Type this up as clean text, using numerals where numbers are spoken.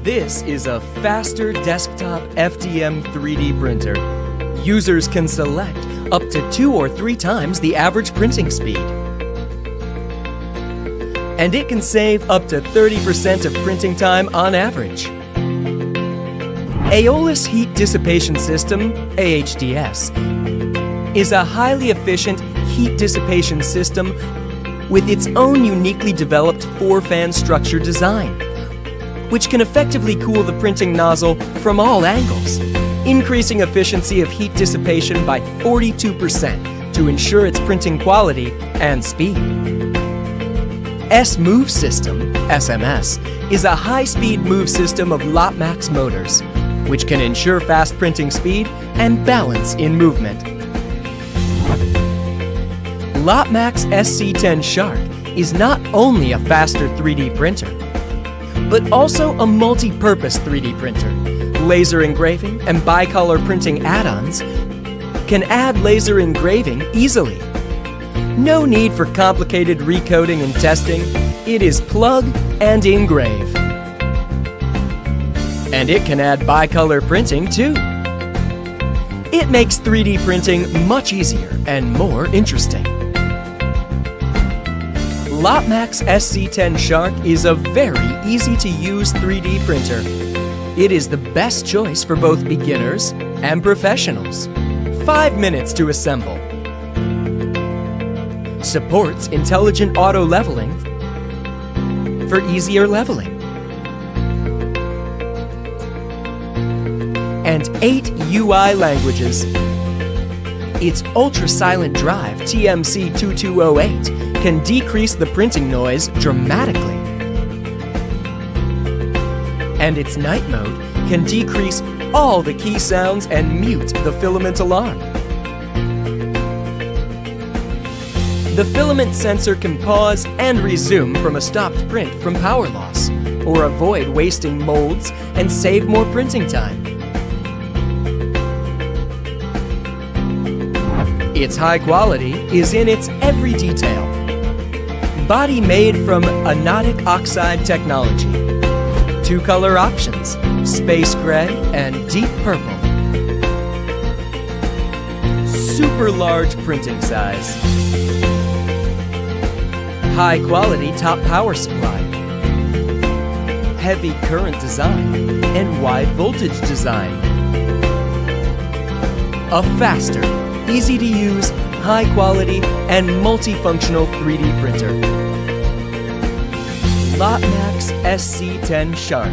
This is a faster desktop FDM 3D printer. Users can select up to 2 or 3 times the average printing speed. And it can save up to 30% of printing time on average. Aeolus Heat Dissipation System, AHDS, is a highly efficient heat dissipation system with its own uniquely developed 4-fan structure design, which can effectively cool the printing nozzle from all angles, increasing efficiency of heat dissipation by 42% to ensure its printing quality and speed. S-Move System, SMS, is a high-speed move system of Lotmaxx motors, which can ensure fast printing speed and balance in movement. Lotmaxx SC-10 Shark is not only a faster 3D printer, but also a multi-purpose 3D printer. Laser engraving and bicolor printing add-ons can add laser engraving easily. No need for complicated recoding and testing. It is plug and engrave. And it can add bicolor printing too. It makes 3D printing much easier and more interesting. Lotmaxx SC-10 Shark is a very easy-to-use 3D printer. It is the best choice for both beginners and professionals. 5 minutes to assemble. Supports intelligent auto leveling for easier leveling. And 8 UI languages. Its ultra-silent drive TMC2208 can decrease the printing noise dramatically. And its night mode can decrease all the key sounds and mute the filament alarm. The filament sensor can pause and resume from a stopped print from power loss, or avoid wasting molds and save more printing time. Its high quality is in its every detail. Body made from anodic oxide technology. 2 color options, space gray and deep purple. Super large printing size. High quality top power supply. Heavy current design and wide voltage design. A faster, easy to use, high quality and multifunctional 3D printer. Lotmaxx SC-10 Shark.